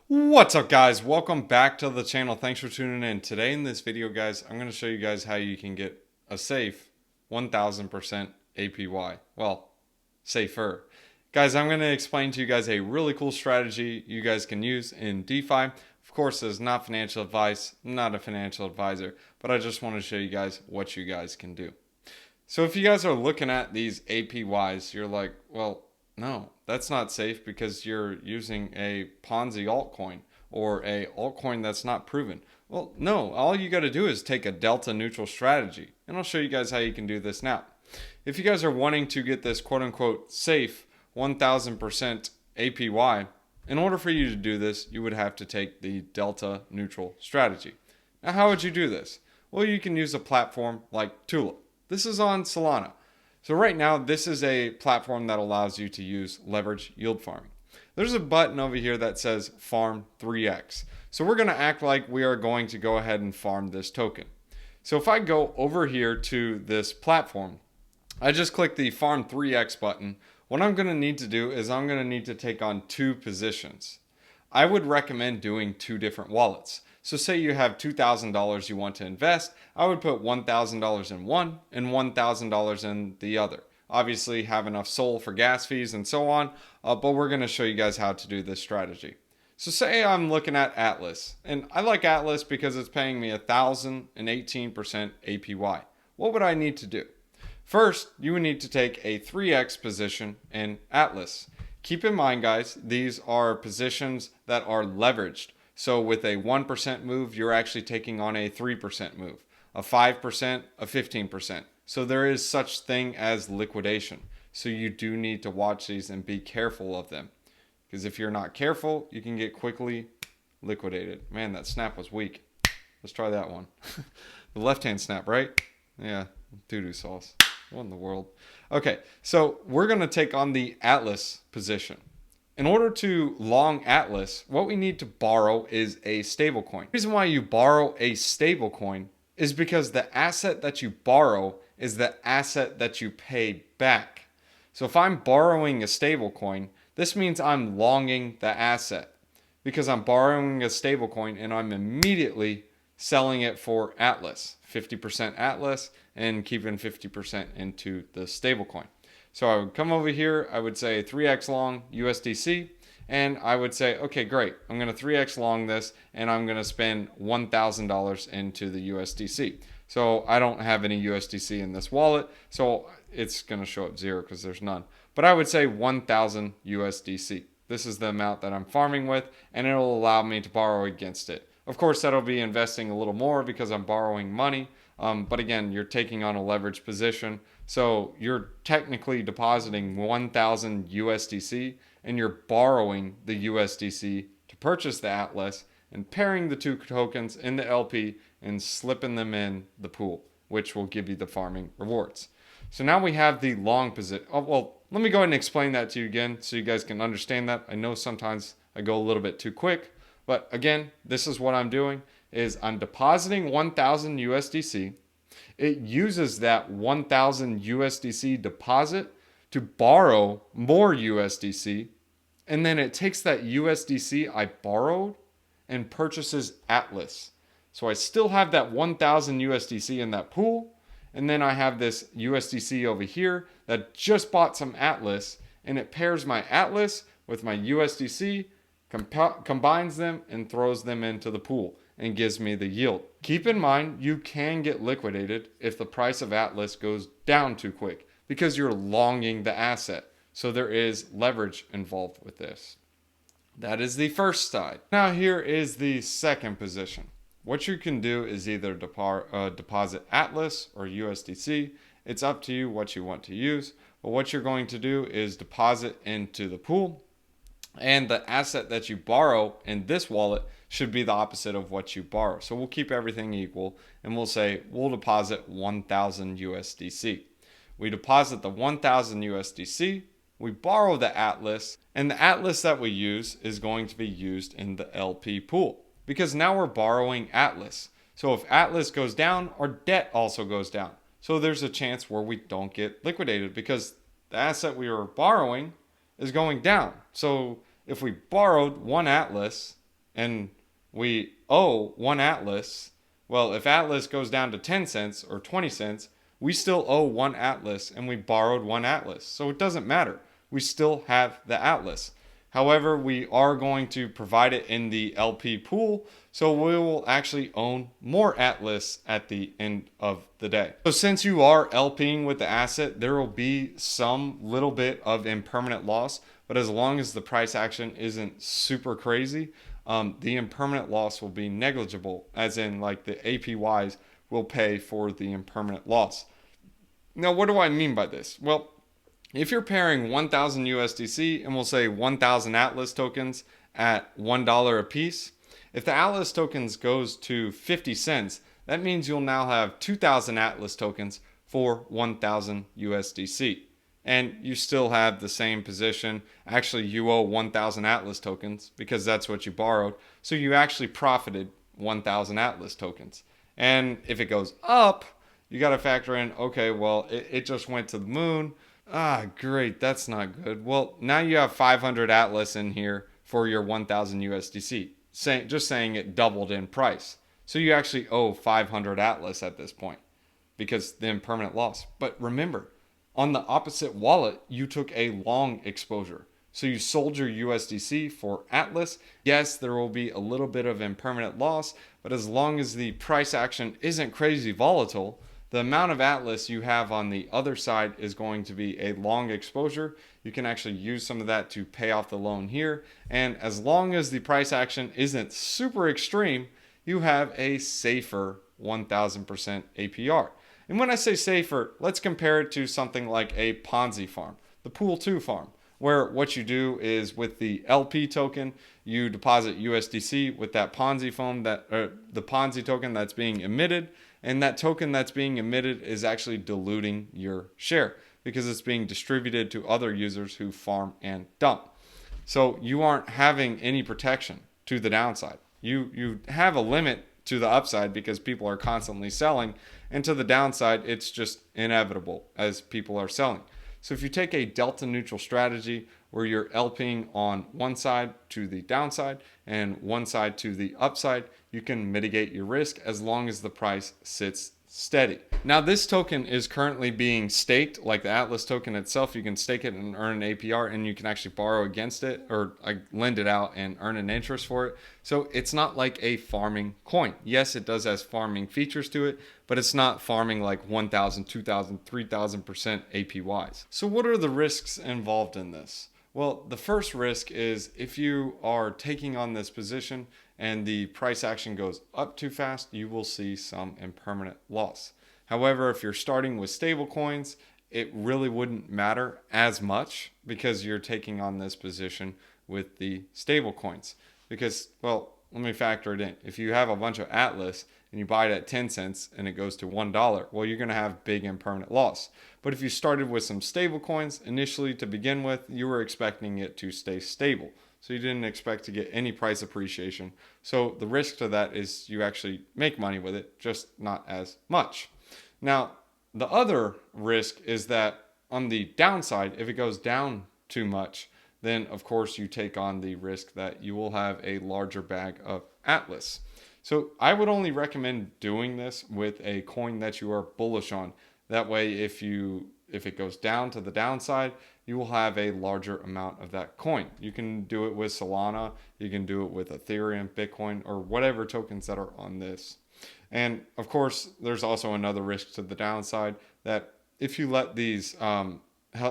What's up, guys? Welcome back to the channel. Thanks for tuning in. Today in this video, guys, I'm going to show you guys how you can get a safe 1000% APY. Well, safer. Guys, I'm going to explain to you guys a really cool strategy you guys can use in DeFi. Of course, this is not financial advice. I'm not a financial advisor, but I just want to show you guys what you guys can do. So if you guys are looking at these APYs, you're like, well, no, that's not safe because you're using a Ponzi altcoin or a altcoin that's not proven. Well, no, all you got to do is take a delta neutral strategy. And I'll show you guys how you can do this now. If you guys are wanting to get this quote unquote safe 1000% APY, in order for you to do this, you would have to take the delta neutral strategy. Now, how would you do this? Well, you can use a platform like Tulip. This is on Solana. So right now, this is a platform that allows you to use leverage yield farming. There's a button over here that says farm 3x. So we're going to act like we are going to go ahead and farm this token. So if I go over here to this platform, I just click the farm 3x button. What I'm going to need to do is I'm going to need to take on two positions. I would recommend doing two different wallets. So say you have $2,000 you want to invest, I would put $1,000 in one and $1,000 in the other. Obviously have enough SOL for gas fees and so on, but we're going to show you guys how to do this strategy. So say I'm looking at Atlas, and I like Atlas because it's paying me 1,018% APY. What would I need to do? First, you would need to take a 3x position in Atlas. Keep in mind, guys, these are positions that are leveraged. So with a 1% move, you're actually taking on a 3% move, a 5%, a 15%. So there is such thing as liquidation. So you do need to watch these and be careful of them. Because if you're not careful, you can get quickly liquidated. Man, that snap was weak. Let's try that one. The left-hand snap, right? Yeah, doo-doo sauce. What in the world? Okay, so we're going to take on the Atlas position. In order to long Atlas, what we need to borrow is a stablecoin. The reason why you borrow a stablecoin is because the asset that you borrow is the asset that you pay back. So if I'm borrowing a stablecoin, this means I'm longing the asset because I'm borrowing a stablecoin and I'm immediately selling it for Atlas, 50% Atlas and keeping 50% into the stablecoin. So I would come over here, I would say 3x long USDC, and I would say, okay, great. I'm going to 3x long this, and I'm going to spend $1,000 into the USDC. So I don't have any USDC in this wallet, so it's going to show up zero because there's none. But I would say 1,000 USDC. This is the amount that I'm farming with, and it'll allow me to borrow against it. Of course, that'll be investing a little more because I'm borrowing money. But again, you're taking on a leverage position. So you're technically depositing 1,000 USDC and you're borrowing the USDC to purchase the Atlas and pairing the two tokens in the LP and slipping them in the pool, which will give you the farming rewards. So now we have the long position. Oh, well, let me go ahead and explain that to you again so you guys can understand that. I know sometimes I go a little bit too quick, but again, this is what I'm doing is I'm depositing 1,000 USDC. It uses that 1,000 USDC deposit to borrow more USDC. And then it takes that USDC I borrowed and purchases Atlas. So I still have that 1,000 USDC in that pool. And then I have this USDC over here that just bought some Atlas. And it pairs my Atlas with my USDC, combines them and throws them into the pool and gives me the yield. Keep in mind, you can get liquidated if the price of Atlas goes down too quick because you're longing the asset. So there is leverage involved with this. That is the first side. Now here is the second position. What you can do is either deposit Atlas or USDC. It's up to you what you want to use. But what you're going to do is deposit into the pool. And the asset that you borrow in this wallet should be the opposite of what you borrow. So we'll keep everything equal and we'll say we'll deposit 1,000 USDC. We deposit the 1,000 USDC, we borrow the Atlas, and the Atlas that we use is going to be used in the LP pool because now we're borrowing Atlas. So if Atlas goes down, our debt also goes down. So there's a chance where we don't get liquidated because the asset we were borrowing is going down. So if we borrowed one Atlas and we owe one Atlas. Well, if Atlas goes down to 10 cents or 20 cents, we still owe one Atlas and we borrowed one Atlas. So it doesn't matter. We still have the Atlas. However, we are going to provide it in the LP pool, so we will actually own more Atlas at the end of the day. So since you are LPing with the asset, there will be some little bit of impermanent loss, but as long as the price action isn't super crazy, the impermanent loss will be negligible, as in like the APYs will pay for the impermanent loss. Now, what do I mean by this? Well, if you're pairing 1,000 USDC and we'll say 1,000 Atlas tokens at $1 a piece, if the Atlas tokens goes to 50 cents, that means you'll now have 2,000 Atlas tokens for 1,000 USDC. And you still have the same position. Actually, you owe 1,000 Atlas tokens because that's what you borrowed. So you actually profited 1,000 Atlas tokens. And if it goes up, you got to factor in, okay, well, it just went to the moon. Ah, great. That's not good. Well, now you have 500 Atlas in here for your 1,000 USDC. Just saying it doubled in price. So you actually owe 500 Atlas at this point because the impermanent loss. But remember, on the opposite wallet, you took a long exposure. So you sold your USDC for Atlas. Yes, there will be a little bit of impermanent loss, but as long as the price action isn't crazy volatile, the amount of Atlas you have on the other side is going to be a long exposure. You can actually use some of that to pay off the loan here. And as long as the price action isn't super extreme, you have a safer 1000% APR. And when I say safer, let's compare it to something like a Ponzi farm, the Pool 2 farm, where what you do is with the LP token, you deposit USDC with that Ponzi farm, the Ponzi token that's being emitted. And that token that's being emitted is actually diluting your share because it's being distributed to other users who farm and dump. So you aren't having any protection to the downside. You have a limit to the upside because people are constantly selling, and to the downside, it's just inevitable as people are selling. So if you take a delta neutral strategy where you're LPing on one side to the downside and one side to the upside, you can mitigate your risk as long as the price sits steady. Now this token is currently being staked, like the Atlas token itself. You can stake it and earn an APR, and you can actually borrow against it or lend it out and earn an interest for it. So it's not like a farming coin. Yes, it does have farming features to it, but it's not farming like 1,000, 2,000, 3,000% APYs. So what are the risks involved in this? Well, the first risk is if you are taking on this position and the price action goes up too fast, you will see some impermanent loss. However, if you're starting with stable coins, it really wouldn't matter as much because you're taking on this position with the stable coins. Because, well, let me factor it in. If you have a bunch of Atlas and you buy it at 10 cents and it goes to $1, well, you're going to have big impermanent loss. But if you started with some stable coins initially to begin with, you were expecting it to stay stable. So you didn't expect to get any price appreciation. So the risk to that is you actually make money with it, just not as much. Now, the other risk is that on the downside, if it goes down too much, then of course you take on the risk that you will have a larger bag of Atlas. So I would only recommend doing this with a coin that you are bullish on. That way, if it goes down to the downside, you will have a larger amount of that coin. You can do it with Solana, you can do it with Ethereum, Bitcoin, or whatever tokens that are on this. And of course, there's also another risk to the downside that if you let these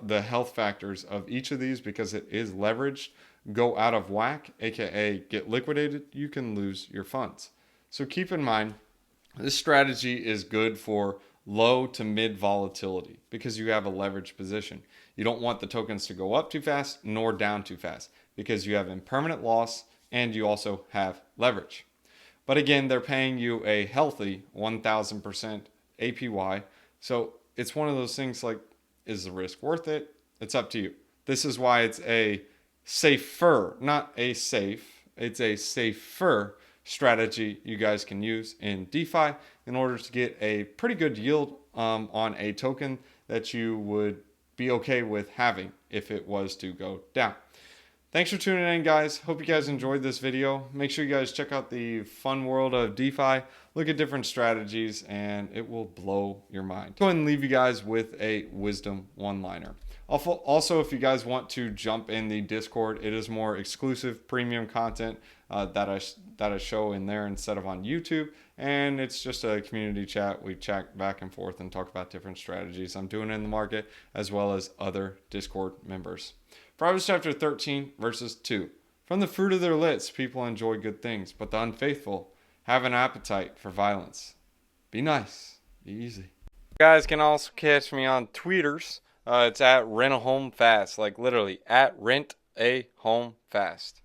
the health factors of each of these, because it is leveraged, go out of whack, aka get liquidated, you can lose your funds. So keep in mind, this strategy is good for low to mid volatility because you have a leveraged position. You don't want the tokens to go up too fast nor down too fast because you have impermanent loss and you also have leverage. But again, they're paying you a healthy 1,000% APY. So it's one of those things like, is the risk worth it? It's up to you. This is why it's a safer, not a safe, it's a safer strategy you guys can use in DeFi in order to get a pretty good yield on a token that you would be okay with having if it was to go down. Thanks for tuning in, guys. Hope you guys enjoyed this video. Make sure you guys check out the fun world of DeFi. Look at different strategies, and it will blow your mind. Go ahead and leave you guys with a wisdom one-liner. Also, if you guys want to jump in the Discord, it is more exclusive premium content that I show in there instead of on YouTube. And it's just a community chat. We chat back and forth and talk about different strategies I'm doing in the market, as well as other Discord members. Proverbs chapter 13, verses 2. From the fruit of their lips, people enjoy good things, but the unfaithful have an appetite for violence. Be nice. Be easy. You guys can also catch me on tweeters. It's at Rent a Home Fast, like literally at Rent a Home Fast.